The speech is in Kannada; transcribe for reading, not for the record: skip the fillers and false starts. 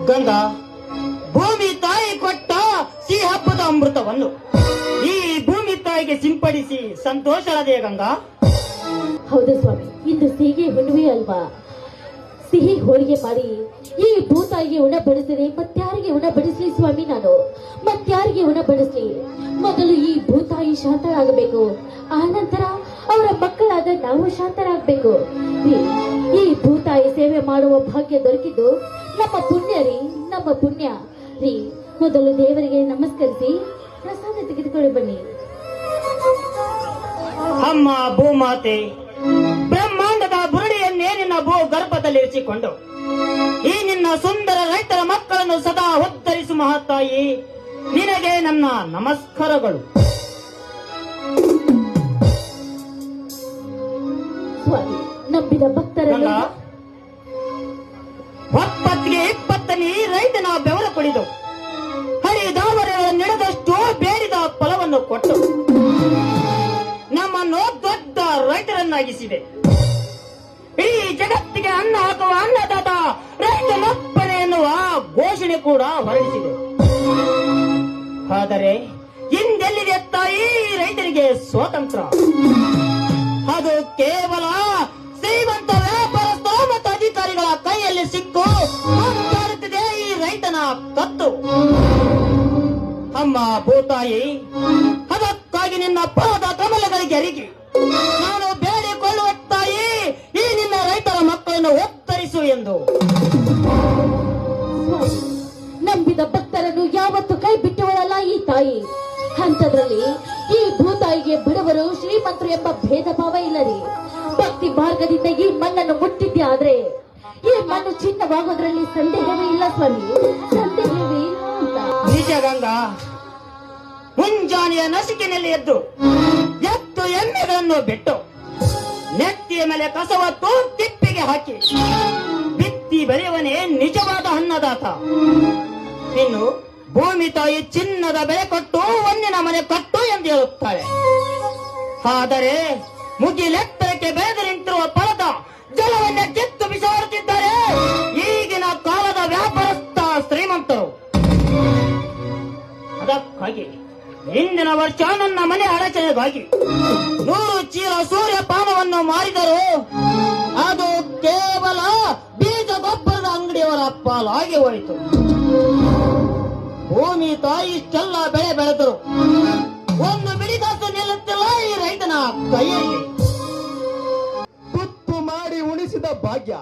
ಗಂಗಾ, ಭೂಮಿ ತಾಯಿ ಕೊಟ್ಟ ಸಿಹಿ ಹಬ್ಬದ ಅಮೃತವನ್ನು ಈ ಭೂಮಿ ತಾಯಿಗೆ ಸಿಂಪಡಿಸಿ ಸಂತೋಷಳದೆ ಗಂಗಾ. ಹೌದು ಸ್ವಾಮಿ, ಇಂದು ಸಿಹಿ ಹುಣ್ಣಿಮೆ ಅಲ್ವಾ? ಸಿಹಿ ಹೋಳಿಗೆ ಮಾಡಿ ಈ ಭೂತಾಯಿಗೆ ಉಣಬಡಿಸಿದೆ. ಮತ್ಯಾರಿಗೆ ಉಣಬಡಿಸ್ಲಿ ಸ್ವಾಮಿ? ನಾನು ಮತ್ಯಾರಿಗೆ ಉಣಬಡಿಸ್ಲಿ? ಮೊದಲು ಈ ಭೂತಾಯಿ ಶಾಂತರಾಗಬೇಕು, ಆ ನಂತರ ಅವರ ಮಕ್ಕಳಾದ ನಾವು ಶಾಂತರಾಗಬೇಕು. ಈ ಭೂತಾಯಿ ಸೇವೆ ಮಾಡುವ ಭಾಗ್ಯ ದೊರಕಿದ್ದು ನಮ್ಮ ಪುಣ್ಯ ರೀ, ನಮ್ಮ ಪುಣ್ಯ ರೀ. ಮೊದಲು ದೇವರಿಗೆ ನಮಸ್ಕರಿಸಿ ಪ್ರಸಾದ ತೆಗೆದುಕೊಳ್ಳಿ ಬನ್ನಿ. ಅಮ್ಮ ಭೂಮಾತೆ, ಬ್ರಹ್ಮಾಂಡದ ಬುರುಡಿಯನ್ನೇ ನಿನ್ನ ಭೂ ಗರ್ಭದಲ್ಲಿರಿಸಿಕೊಂಡು ಈ ನಿನ್ನ ಸುಂದರ ರೈತರ ಮಕ್ಕಳನ್ನು ಸದಾ ಉದ್ಧರಿಸು ಮಹಾತಾಯಿ. ನಿನಗೆ ನನ್ನ ನಮಸ್ಕಾರಗಳು. ಸ್ವಾಮಿ, ನಂಬಿದ ಭಕ್ತರನ್ನು ಒಪ್ಪತ್ತಿಗೆ 20 ರೈತನ ಬೆವರು ಕುಡಿದು ಹರಿದಾವರ ನಡೆದಷ್ಟು ಬೇಡಿದ ಫಲವನ್ನು ಕೊಟ್ಟು ನಮ್ಮನ್ನು ದೊಡ್ಡ ರೈತರನ್ನಾಗಿಸಿದೆ. ಈ ಜಗತ್ತಿಗೆ ಅನ್ನ ಹಾಕುವ ಅನ್ನದಾತ ರೈತನೊಬ್ಬನೇ ಎನ್ನುವ ಘೋಷಣೆ ಕೂಡ ಹೊರಡಿಸಿದೆ. ಆದರೆ ಇಂದೆಲ್ಲಿದೆ ತಾಯಿ ರೈತರಿಗೆ ಸ್ವಾತಂತ್ರ್ಯ? ಅದು ಕೇವಲ ಶ್ರೀಮಂತ ವ್ಯಾಪಾರಸ್ಥ ಮತ್ತು ಅಧಿಕಾರಿಗಳ ಕೈಯಲ್ಲಿ ಸಿಕ್ಕು ಮಾತಾಡುತ್ತಿದೆ ಈ ರೈತನ ಕತ್ತು. ಅಮ್ಮ ಭೂತಾಯಿ, ಅದಕ್ಕಾಗಿ ನಿನ್ನ ಪಾದ ಕಮಲಗಳಿಗೆ ಅರಿಗಿ ನಾನು ಬೇಡಿಕೊಳ್ಳುವ ತಾಯಿ, ಈ ನಿನ್ನ ರೈತರ ಮಕ್ಕಳನ್ನು ಉತ್ತರಿಸು ಎಂದು. ನಂಬಿದ ಭಕ್ತರನ್ನು ಯಾವತ್ತು ಕೈ ಬಿಟ್ಟುವಳಲ್ಲ ಈ ತಾಯಿ. ಅಂತದ್ರಲ್ಲಿ ಈ ಭೂತಾಯಿಗೆ ಬಡವರು ಶ್ರೀಮಂತರು ಎಂಬ ಭೇದ ಭಾವ ಇಲ್ಲ ರೀ. ಭಕ್ತಿ ಮಾರ್ಗದಿಂದ ಈ ಮಣ್ಣನ್ನು ಮುಟ್ಟಿದ್ದೆ ಆದ್ರೆ ಈ ಮಣ್ಣು ಚಿನ್ನವಾಗೋದ್ರಲ್ಲಿ ಸಂದೇಹವೇ ಇಲ್ಲ ಸ್ವಾಮಿ, ಸಂದೇಹವೇ ಇಲ್ಲ ಅಂತ. ನಿಜ ಗಂಗಾ, ಮುಂಜಾನೆಯ ನಸಿಕಿನಲ್ಲಿ ಎದ್ದು ಎಮ್ಮೆಗಳನ್ನು ಬಿಟ್ಟು ನೆತ್ತಿಯ ಮೇಲೆ ಕಸವತ್ತು ತಿಪ್ಪಿಗೆ ಹಾಕಿ ಬಿತ್ತಿ ಬೆಳೆಯವನೇ ನಿಜವಾದ ಅನ್ನದಾತ. ಇನ್ನು ಭೂಮಿ ತಾಯಿ ಚಿನ್ನದ ಬೆಲೆ ಕೊಟ್ಟು ಒಂದಿನ ಮನೆ ಕಟ್ಟು ಎಂದು ಹೇಳುತ್ತಾಳೆ. ಆದರೆ ಮುಗಿಲೆತ್ತರಕ್ಕೆ ಬೆಳೆದು ನಿಂತಿರುವ ಫಲದ ಜಲವನ್ನೇ ಕಿತ್ತು ಬಿಸಾಡುತ್ತಿದ್ದಾರೆ ಈಗಿನ ಕಾಲದ ವ್ಯಾಪಾರಸ್ಥ ಶ್ರೀಮಂತರು. ಅದಕ್ಕಾಗಿ ಹಿಂದಿನ ವರ್ಷ ನನ್ನ ಮನೆ ಅಡಚಣೆಗಾಗಿ 100 ಚೀಲ ಸೂರ್ಯಪಾನವನ್ನು ಮಾರಿದರು. ಅದು ಕೇವಲ ಬೀಜ ಗೊಬ್ಬರದ ಅಂಗಡಿಯವರ ಪಾಲಾಗಿ ಹೋಯಿತು. ಭೂಮಿ ತಾಯಿ ಇಷ್ಟೆಲ್ಲ ಬೆಳೆ ಬೆಳೆದರು, ಒಂದು ಬಿಡಿಗಾಸು ನಿಲ್ಲುತ್ತಿಲ್ಲ ಈ ರೈತನ ಕೈಯಲ್ಲಿ. ತುತ್ತು ಮಾಡಿ ಉಣಿಸಿದ ಭಾಗ್ಯ